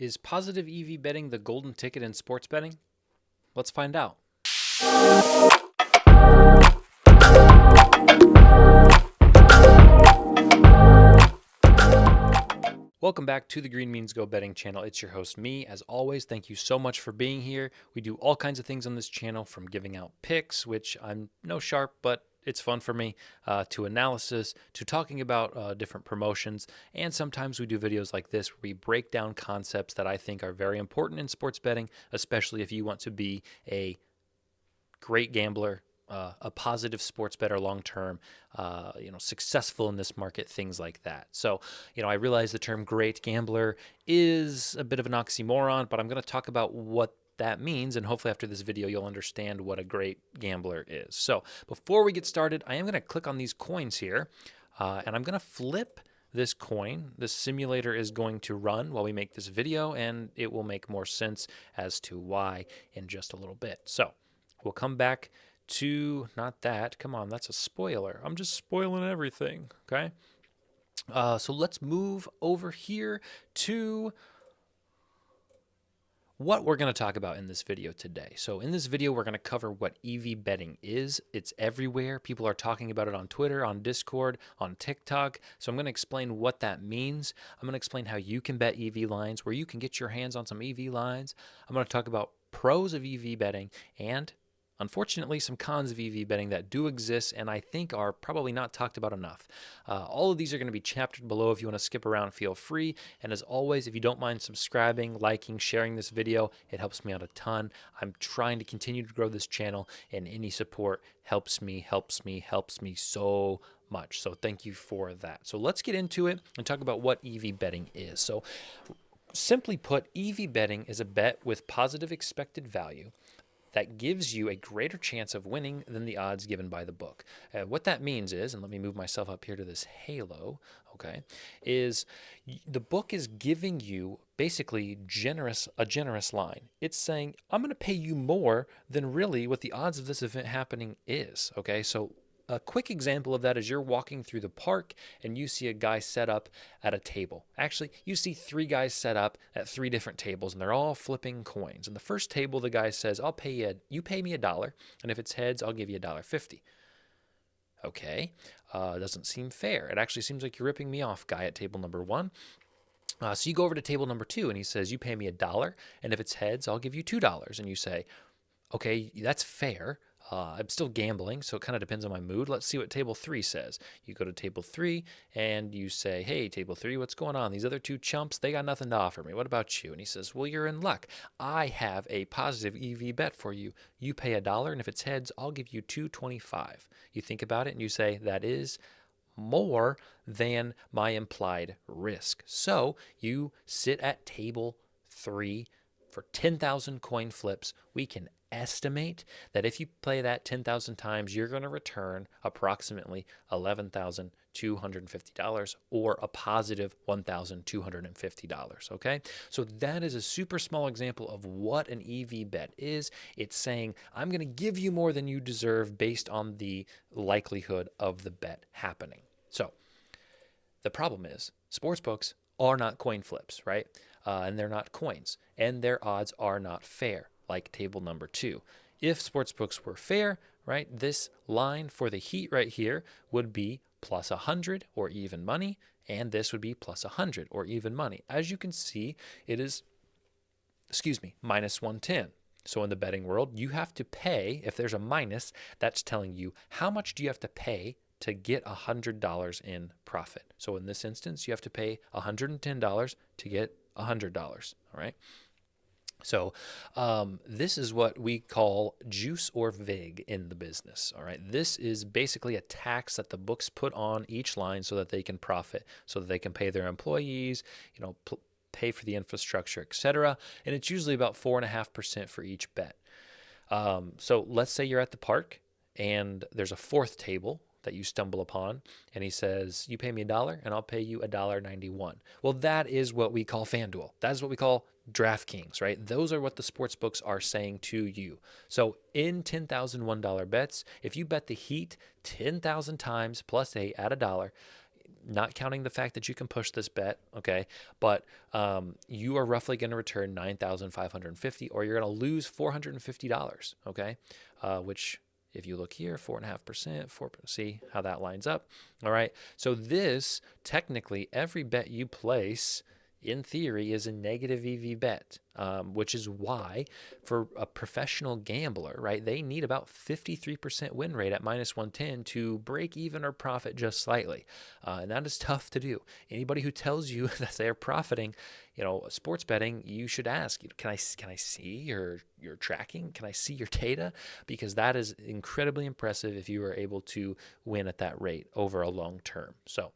Is positive EV betting the golden ticket in sports betting? Let's find out. Welcome back to the Green Means Go Betting channel. It's your host, me. As always, thank you so much for being here. We do all kinds of things on this channel, from giving out picks, which I'm no sharp, but it's fun for me, to analysis, to talking about different promotions. And sometimes we do videos like this where we break down concepts that I think are very important in sports betting, especially if you want to be a great gambler, a positive sports bettor long term, successful in this market, things like that. So, I realize the term great gambler is a bit of an oxymoron, but I'm going to talk about what that means, and hopefully after this video you'll understand what a great gambler is. So before we get started, I am going to click on these coins here, and I'm going to flip this coin. This simulator is going to run while we make this video, and it will make more sense as to why in just a little bit. So we'll come back to, not that, come on, that's a spoiler. I'm just spoiling everything, okay? So let's move over here to what we're going to talk about in this video today. So in this video, we're going to cover what EV betting is. It's everywhere. People are talking about it on Twitter, on Discord, on TikTok. So I'm going to explain what that means. I'm going to explain how you can bet EV lines, where you can get your hands on some EV lines. I'm going to talk about pros of EV betting and, unfortunately, some cons of EV betting that do exist and I think are probably not talked about enough. All of these are going to be chaptered below. If you want to skip around, feel free. And as always, if you don't mind subscribing, liking, sharing this video, it helps me out a ton. I'm trying to continue to grow this channel, and any support helps me so much. So thank you for that. So let's get into it and talk about what EV betting is. So simply put, EV betting is a bet with positive expected value that gives you a greater chance of winning than the odds given by the book. What that means is, and let me move myself up here to this halo, okay, is the book is giving you basically a generous line. It's saying, I'm going to pay you more than really what the odds of this event happening is, okay? So a quick example of that is you're walking through the park and you see a guy set up at a table. Actually, you see three guys set up at three different tables, and they're all flipping coins. And the first table, the guy says, you pay me $1, and if it's heads, I'll give you $1.50. Okay, doesn't seem fair. It actually seems like you're ripping me off, guy at table number one. So you go over to table number two, and he says, you pay me $1, and if it's heads, I'll give you $2. And you say, okay, that's fair. I'm still gambling, so it kind of depends on my mood. Let's see what table 3 says. You go to table 3 and you say, hey, table 3, what's going on? These other two chumps, they got nothing to offer me. What about you? And he says, well, you're in luck. I have a positive EV bet for you. You pay $1, and if it's heads, I'll give you $2.25. You think about it and you say, that is more than my implied risk. So you sit at table 3 for 10,000 coin flips. We can estimate that if you play that 10,000 times, you're going to return approximately $11,250 or a positive $1,250, okay? So that is a super small example of what an EV bet is. It's saying, I'm going to give you more than you deserve based on the likelihood of the bet happening. So the problem is sportsbooks are not coin flips, right? And they're not coins, and their odds are not fair, like table number 2. If sportsbooks were fair, right, this line for the heat right here would be plus 100 or even money, and this would be plus 100 or even money. As you can see, it is, minus 110. So in the betting world, you have to pay, if there's a minus, that's telling you how much do you have to pay to get $100 in profit. So in this instance, you have to pay $110 to get $100, all right? So this is what we call juice or vig in the business, all right? This is basically a tax that the books put on each line so that they can profit, so that they can pay their employees, pay for the infrastructure, etc. And it's usually about 4.5% for each bet. So let's say you're at the park and there's a fourth table that you stumble upon, and he says, you pay me $1 and I'll pay you $1.91. Well, that is what we call FanDuel. That is what we call DraftKings, right? Those are what the sports books are saying to you. So in $10,001 bets, if you bet the Heat 10,000 times plus 8 at $1, not counting the fact that you can push this bet, okay, but you are roughly going to return 9,550, or you're going to lose $450, okay, which if you look here, 4.5%, see how that lines up. All right. So this, technically, every bet you place, in theory, is a negative EV bet, which is why for a professional gambler, right, they need about 53% win rate at minus 110 to break even or profit just slightly. And that is tough to do. Anybody who tells you that they're profiting, sports betting, you should ask, can I see your tracking? Can I see your data? Because that is incredibly impressive if you are able to win at that rate over a long term. So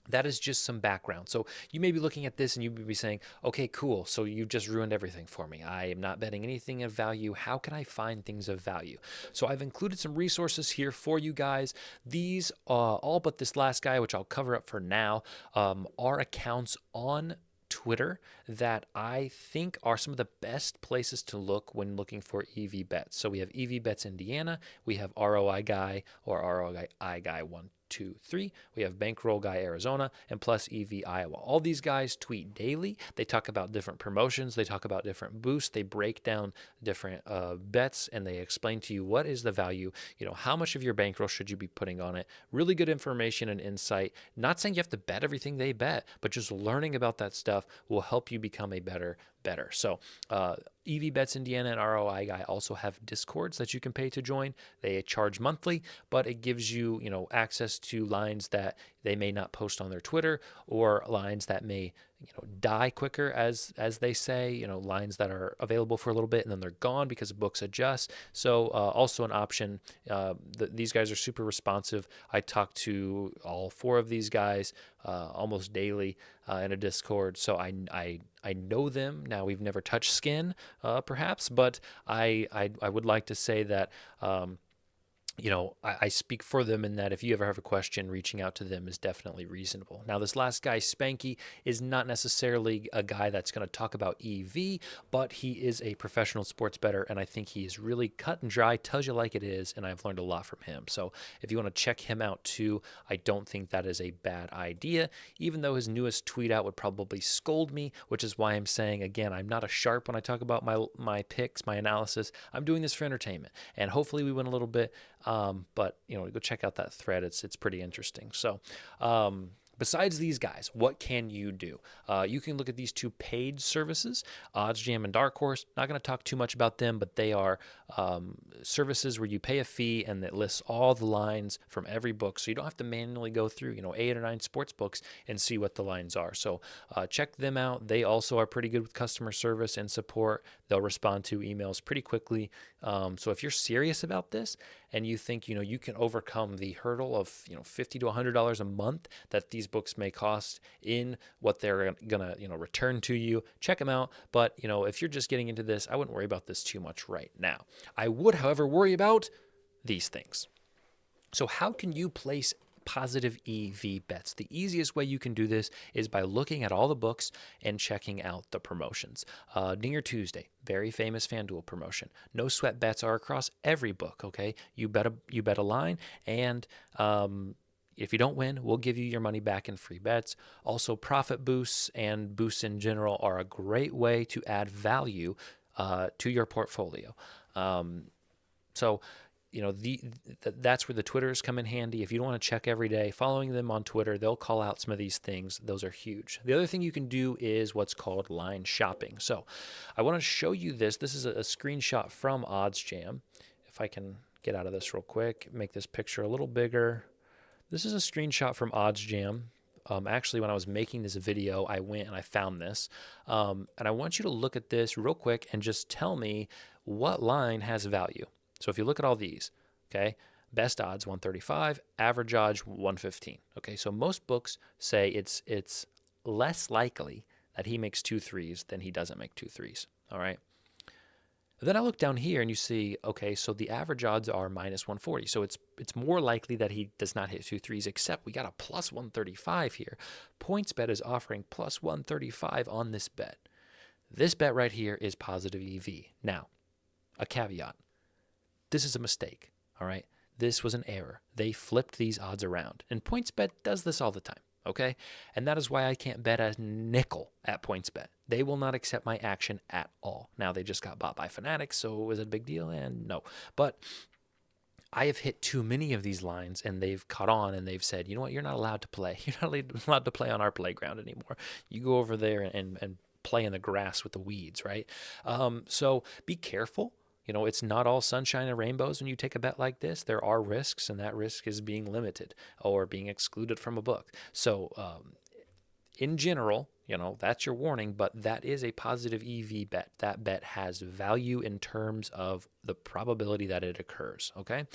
that is just some background. So you may be looking at this and you may be saying, okay, cool. So you've just ruined everything for me. I am not betting anything of value. How can I find things of value? So I've included some resources here for you guys. These, all but this last guy, which I'll cover up for now, are accounts on Twitter that I think are some of the best places to look when looking for EV bets. So we have EV Bets Indiana, we have ROI Guy or ROI Guy 123. We have Bankroll Guy Arizona, and plus EV Iowa. All these guys tweet daily. They talk about different promotions. They talk about different boosts. They break down different bets, and they explain to you what is the value. How much of your bankroll should you be putting on it? Really good information and insight. Not saying you have to bet everything they bet, but just learning about that stuff will help you become a better. So EV Bets Indiana and ROI Guy also have Discords that you can pay to join. They charge monthly, but it gives you, access to lines that they may not post on their Twitter, or lines that may, die quicker, as they say, lines that are available for a little bit and then they're gone because books adjust. So also an option. These guys are super responsive. I talk to all four of these guys almost daily in a Discord. So I know them. Now, we've never touched skin, perhaps, but I would like to say that I speak for them in that if you ever have a question, reaching out to them is definitely reasonable. Now, this last guy, Spanky, is not necessarily a guy that's going to talk about EV, but he is a professional sports bettor, and I think he is really cut and dry, tells you like it is, and I've learned a lot from him. So if you want to check him out too, I don't think that is a bad idea, even though his newest tweet out would probably scold me, which is why I'm saying, again, I'm not a sharp when I talk about my picks, my analysis. I'm doing this for entertainment, and hopefully we win a little bit. But go check out that thread. It's pretty interesting. So, besides these guys, what can you do? You can look at these two paid services, OddsJam and Dark Horse. Not going to talk too much about them, but they are services where you pay a fee and it lists all the lines from every book. So you don't have to manually go through, 8 or 9 sports books and see what the lines are. So check them out. They also are pretty good with customer service and support. They'll respond to emails pretty quickly. So if you're serious about this and you think, you can overcome the hurdle of, $50 to $100 a month that these books may cost in what they're going to, return to you, check them out. But, if you're just getting into this, I wouldn't worry about this too much right now. I would, however, worry about these things. So how can you place positive EV bets? The easiest way you can do this is by looking at all the books and checking out the promotions. Dinger Tuesday, very famous FanDuel promotion. No sweat bets are across every book. Okay, you bet a line, and if you don't win, we'll give you your money back in free bets. Also, profit boosts and boosts in general are a great way to add value to your portfolio. So that's where the Twitters come in handy. If you don't want to check every day, following them on Twitter, they'll call out some of these things. Those are huge. The other thing you can do is what's called line shopping. So I want to show you this. This is a screenshot from OddsJam. If I can get out of this real quick, make this picture a little bigger. This is a screenshot from OddsJam. Actually, when I was making this video, I went and I found this. And I want you to look at this real quick and just tell me what line has value. So if you look at all these, okay, best odds 135, average odds 115. Okay, so most books say it's less likely that he makes 2 threes than he doesn't make 2 threes. All right. Then I look down here and you see, okay, so the average odds are minus 140. So it's more likely that he does not hit 2 threes, except we got a plus 135 here. PointsBet is offering plus 135 on this bet. This bet right here is positive EV. Now, a caveat. This is a mistake, all right? this was an error. They flipped these odds around. And PointsBet does this all the time, okay? And that is why I can't bet a nickel at PointsBet. They will not accept my action at all. Now, they just got bought by Fanatics, so was it a big deal? And no. But I have hit too many of these lines, and they've caught on, and they've said, you know what, you're not allowed to play. You're not allowed to play on our playground anymore. You go over there and play in the grass with the weeds, right? So be careful. You know, it's not all sunshine and rainbows when you take a bet like this. There are risks, and that risk is being limited or being excluded from a book. So in general, you know, that's your warning, but that is a positive EV bet. That bet has value in terms of the probability that it occurs, okay?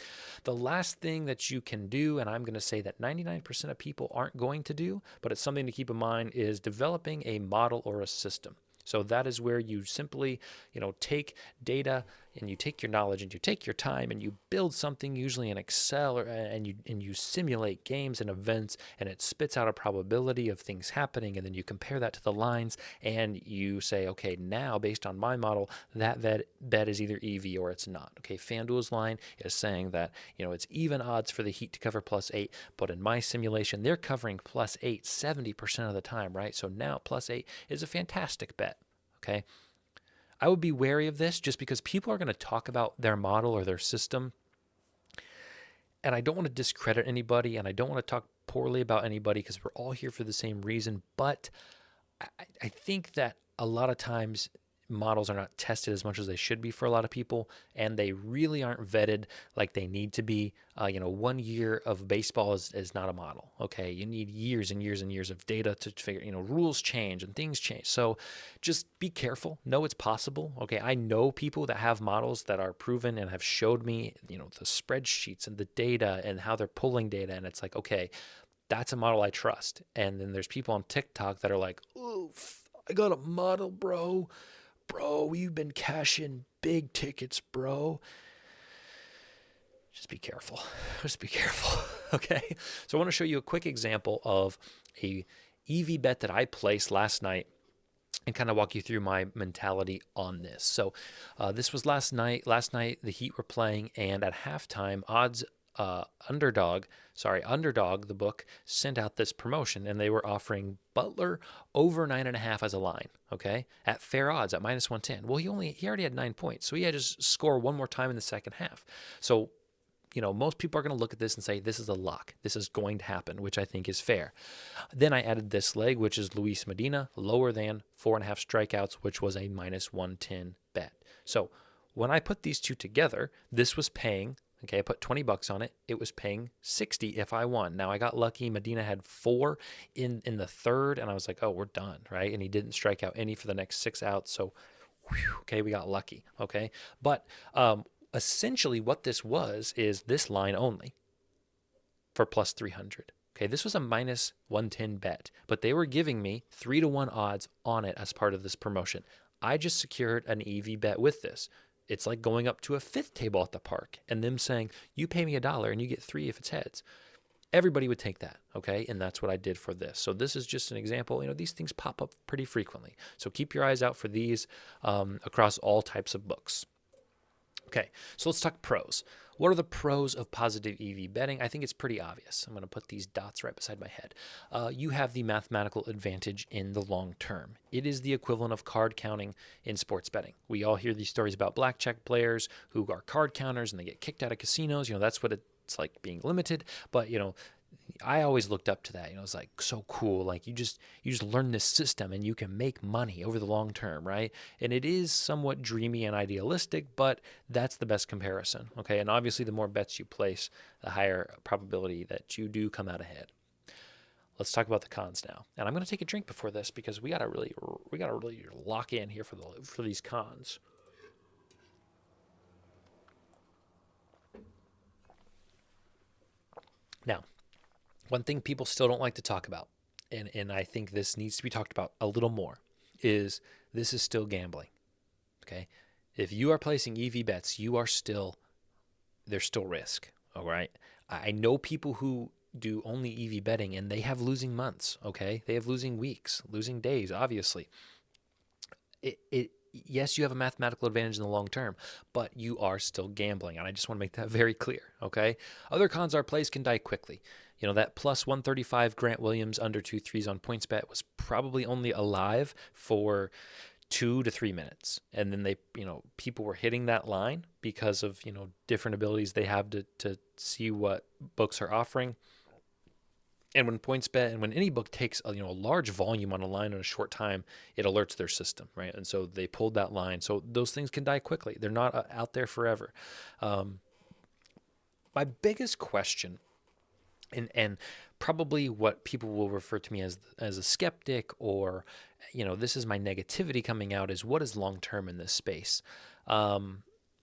The last thing that you can do, and I'm going to say that 99% of people aren't going to do, but it's something to keep in mind, is developing a model or a system. So that is where you simply, you know, take data and you take your knowledge and you take your time and you build something, usually in Excel, and you simulate games and events, and it spits out a probability of things happening, and then you compare that to the lines and you say, okay, now based on my model, that bet is either EV or it's not. Okay, FanDuel's line is saying that, you know, it's even odds for the Heat to cover +8, but in my simulation, they're covering +8 70% of the time, right? So now +8 is a fantastic bet. Okay, I would be wary of this just because people are going to talk about their model or their system. And I don't want to discredit anybody, and I don't want to talk poorly about anybody because we're all here for the same reason. But I think that a lot of times models are not tested as much as they should be for a lot of people, and they really aren't vetted like they need to be. 1 year of baseball is not a model. Okay, you need years and years and years of data to figure. Rules change and things change, so just be careful. Know it's possible. Okay, I know people that have models that are proven and have showed me, the spreadsheets and the data and how they're pulling data, and it's like, okay, that's a model I trust. And then there's people on TikTok that are like, oof, I got a model, bro. Bro, you've been cashing big tickets, bro. Just be careful. Just be careful. Okay. So I want to show you a quick example of a EV bet that I placed last night and kind of walk you through my mentality on this. So this was last night. Last night, the Heat were playing, and at halftime, Underdog, the book, sent out this promotion, and they were offering Butler over 9.5 as a line, okay, at fair odds at -110. Well, he already had 9 points, so he had to score one more time in the second half. So, most people are going to look at this and say, this is a lock. This is going to happen, which I think is fair. Then I added this leg, which is Luis Medina, lower than 4.5 strikeouts, which was a -110 bet. So when I put these two together, this was paying. Okay, I put $20 on it. It was paying $60 if I won. Now, I got lucky. Medina had 4 in the third, and I was like, oh, we're done, right? And he didn't strike out any for the next 6 outs. So, okay, we got lucky, okay? But essentially what this was is this line only for +300. Okay, this was a -110 bet, but they were giving me 3-1 odds on it as part of this promotion. I just secured an EV bet with this. It's like going up to a fifth table at the park and them saying, you pay me $1 and you get 3 if it's heads. Everybody would take that, okay? And that's what I did for this. So this is just an example. These things pop up pretty frequently. So keep your eyes out for these across all types of books. Okay, so let's talk pros. What are the pros of positive EV betting? I think it's pretty obvious. I'm going to put these dots right beside my head. You have the mathematical advantage in the long term. It is the equivalent of card counting in sports betting. We all hear these stories about blackjack players who are card counters and they get kicked out of casinos. That's what it's like being limited. But, I always looked up to that. It's like so cool. Like you just learn this system and you can make money over the long term, right? And it is somewhat dreamy and idealistic, but that's the best comparison. Okay, and obviously the more bets you place, the higher probability that you do come out ahead. Let's talk about the cons now. And I'm going to take a drink before this because we gotta really lock in here for these cons. Now, one thing people still don't like to talk about, and I think this needs to be talked about a little more, is this is still gambling, okay? If you are placing EV bets, there's still risk, all right? I know people who do only EV betting, and they have losing months, okay? They have losing weeks, losing days, obviously. yes, you have a mathematical advantage in the long term, but you are still gambling. And I just want to make that very clear, okay? Other cons are plays can die quickly. That plus 135 Grant Williams under 2 threes on PointsBet was probably only alive for 2 to 3 minutes. And then people were hitting that line because of, different abilities they have to see what books are offering. And when PointsBet and when any book takes a large volume on a line in a short time, it alerts their system, right? And so they pulled that line. So those things can die quickly. They're not out there forever. My biggest question, and probably what people will refer to me as a skeptic, or this is my negativity coming out, is what is long term in this space.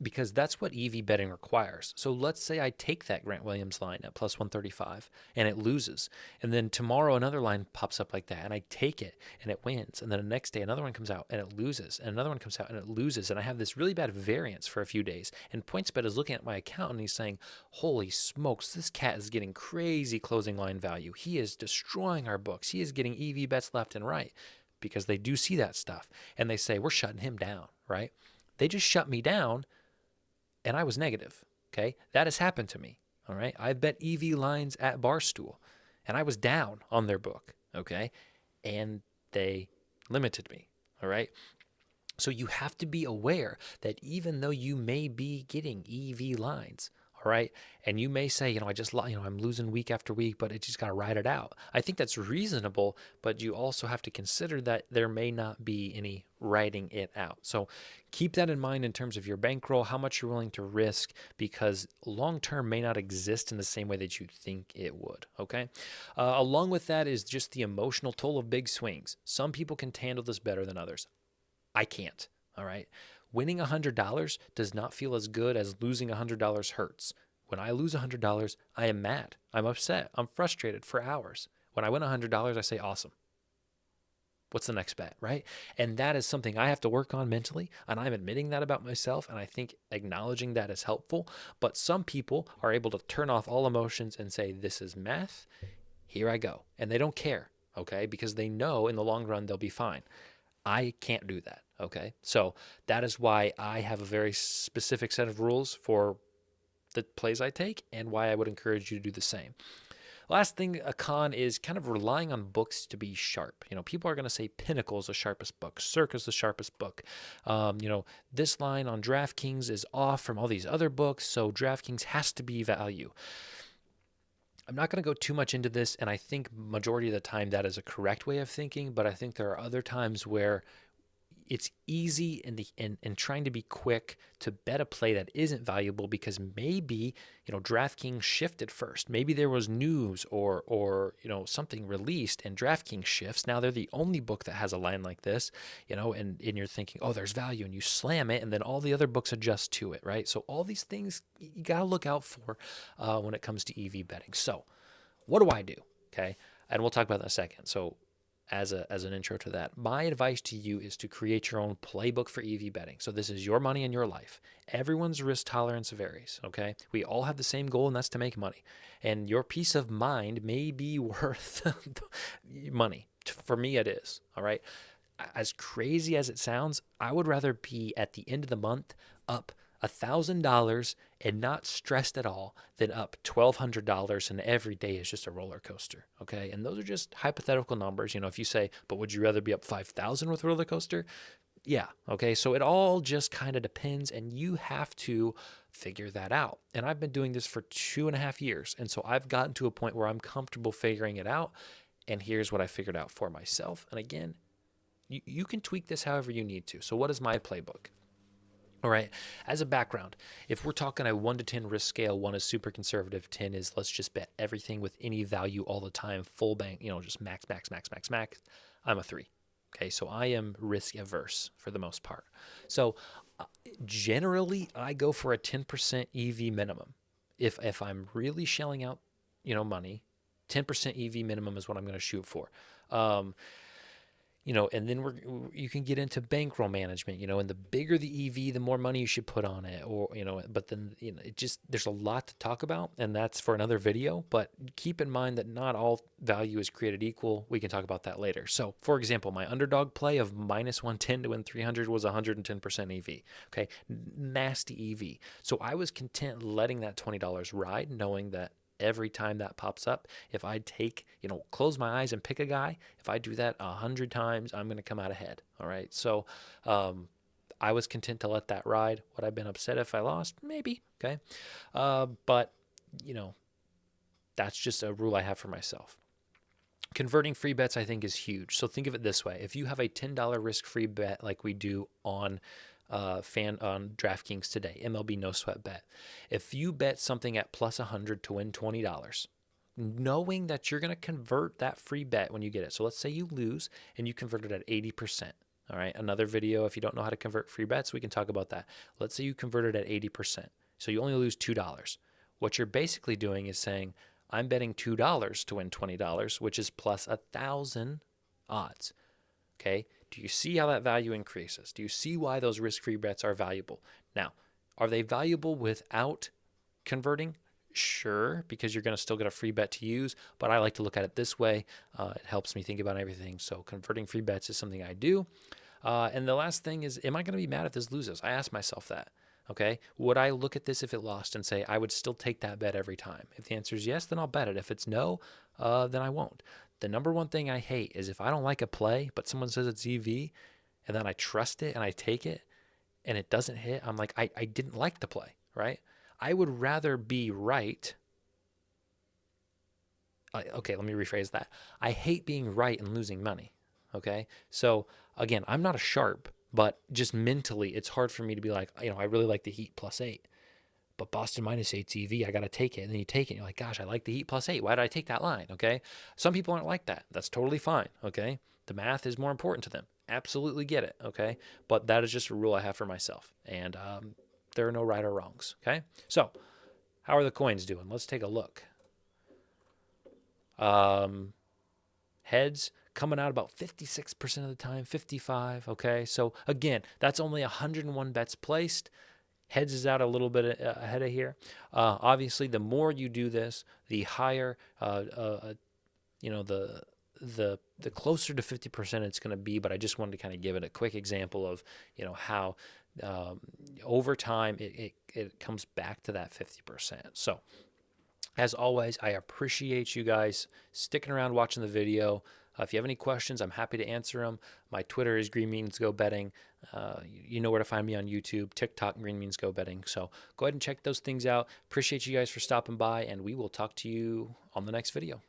Because that's what EV betting requires. So let's say I take that Grant Williams line at plus 135 and it loses. And then tomorrow another line pops up like that and I take it and it wins. And then the next day another one comes out and it loses. And another one comes out and it loses. And I have this really bad variance for a few days. And PointsBet is looking at my account and he's saying, holy smokes, this cat is getting crazy closing line value. He is destroying our books. He is getting EV bets left and right, because they do see that stuff. And they say, we're shutting him down, right? They just shut me down. And I was negative, okay? That has happened to me, all right? I've bet EV lines at Barstool, and I was down on their book, okay? And they limited me, all right? So you have to be aware that even though you may be getting EV lines, all right, and you may say, I'm losing week after week, but I just got to ride it out. I think that's reasonable, but you also have to consider that there may not be any riding it out. So keep that in mind in terms of your bankroll, how much you're willing to risk, because long term may not exist in the same way that you think it would, okay? Along with that is just the emotional toll of big swings. Some people can handle this better than others. I can't, all right? Winning $100 does not feel as good as losing $100 hurts. When I lose $100, I am mad. I'm upset. I'm frustrated for hours. When I win $100, I say, awesome. What's the next bet, right? And that is something I have to work on mentally, and I'm admitting that about myself, and I think acknowledging that is helpful. But some people are able to turn off all emotions and say, this is math, here I go. And they don't care, okay? Because they know in the long run they'll be fine. I can't do that, okay? So that is why I have a very specific set of rules for the plays I take, and why I would encourage you to do the same. Last thing, a con, is kind of relying on books to be sharp. People are going to say Pinnacle is the sharpest book, Circa's the sharpest book. This line on DraftKings is off from all these other books, so DraftKings has to be value. I'm not going to go too much into this, and I think majority of the time that is a correct way of thinking, but I think there are other times where it's easy and trying to be quick to bet a play that isn't valuable, because maybe, DraftKings shifted first. Maybe there was news or something released and DraftKings shifts. Now they're the only book that has a line like this, and you're thinking, oh, there's value, and you slam it, and then all the other books adjust to it, right? So all these things you got to look out for when it comes to EV betting. So what do I do? Okay. And we'll talk about that in a second. So as an intro to that, my advice to you is to create your own playbook for EV betting. So this is your money and your life. Everyone's risk tolerance varies, okay? We all have the same goal, and that's to make money. And your peace of mind may be worth money. For me, it is, all right? As crazy as it sounds, I would rather be at the end of the month up $1,000 and not stressed at all than up $1,200 and every day is just a roller coaster, okay? And those are just hypothetical numbers. If you say, but would you rather be up 5,000 with a roller coaster? Yeah, okay? So it all just kind of depends, and you have to figure that out. And I've been doing this for 2.5 years, and so I've gotten to a point where I'm comfortable figuring it out, and here's what I figured out for myself. And again, you can tweak this however you need to. So what is my playbook? All right. As a background, if we're talking a 1 to 10 risk scale, 1 is super conservative, 10 is let's just bet everything with any value all the time, full bank, just max. I'm a 3. Okay. So I am risk averse for the most part. So generally, I go for a 10% EV minimum. If I'm really shelling out, money, 10% EV minimum is what I'm going to shoot for. and then you can get into bankroll management, and the bigger the EV, the more money you should put on it, or, but then, there's a lot to talk about, and that's for another video. But keep in mind that not all value is created equal. We can talk about that later. So, for example, my underdog play of -110 to win 300 was 110% EV. Okay, nasty EV. So I was content letting that $20 ride, knowing that every time that pops up, if I take, close my eyes and pick a guy, if I do that 100 times, I'm going to come out ahead. All right. So I was content to let that ride. Would I have been upset if I lost? Maybe. Okay. But, that's just a rule I have for myself. Converting free bets, I think, is huge. So think of it this way. If you have a $10 risk-free bet like we do on on DraftKings today, MLB No Sweat Bet. If you bet something at plus 100 to win $20, knowing that you're going to convert that free bet when you get it. So let's say you lose and you convert it at 80%. All right, another video, if you don't know how to convert free bets, we can talk about that. Let's say you convert it at 80%. So you only lose $2. What you're basically doing is saying, I'm betting $2 to win $20, which is plus 1,000 odds. Okay, do you see how that value increases? Do you see why those risk-free bets are valuable? Now, are they valuable without converting? Sure, because you're going to still get a free bet to use, but I like to look at it this way. It helps me think about everything. So converting free bets is something I do. And the last thing is, am I going to be mad if this loses? I ask myself that. Okay, would I look at this if it lost and say I would still take that bet every time? If the answer is yes, then I'll bet it. If it's no, then I won't. The number one thing I hate is if I don't like a play, but someone says it's EV, and then I trust it and I take it, and it doesn't hit, I'm like, I didn't like the play, right? I would rather be right. Okay, let me rephrase that. I hate being right and losing money, okay? So, again, I'm not a sharp, but just mentally, it's hard for me to be like, I really like the Heat +8. But Boston -8's EV, I got to take it. And then you take it, and you're like, gosh, I like the Heat +8. Why did I take that line? Okay. Some people aren't like that. That's totally fine. Okay. The math is more important to them. Absolutely get it. Okay. But that is just a rule I have for myself. And there are no right or wrongs. Okay. So, how are the coins doing? Let's take a look. Heads coming out about 56% of the time, 55. Okay. So, again, that's only 101 bets placed. Heads is out a little bit ahead of here. Obviously, the more you do this, the higher, the closer to 50% it's going to be. But I just wanted to kind of give it a quick example of, how over time it comes back to that 50%. So, as always, I appreciate you guys sticking around watching the video. If you have any questions, I'm happy to answer them. My Twitter is Green Means Go Betting. You know where to find me on YouTube, TikTok, Green Means Go Betting. So go ahead and check those things out. Appreciate you guys for stopping by, and we will talk to you on the next video.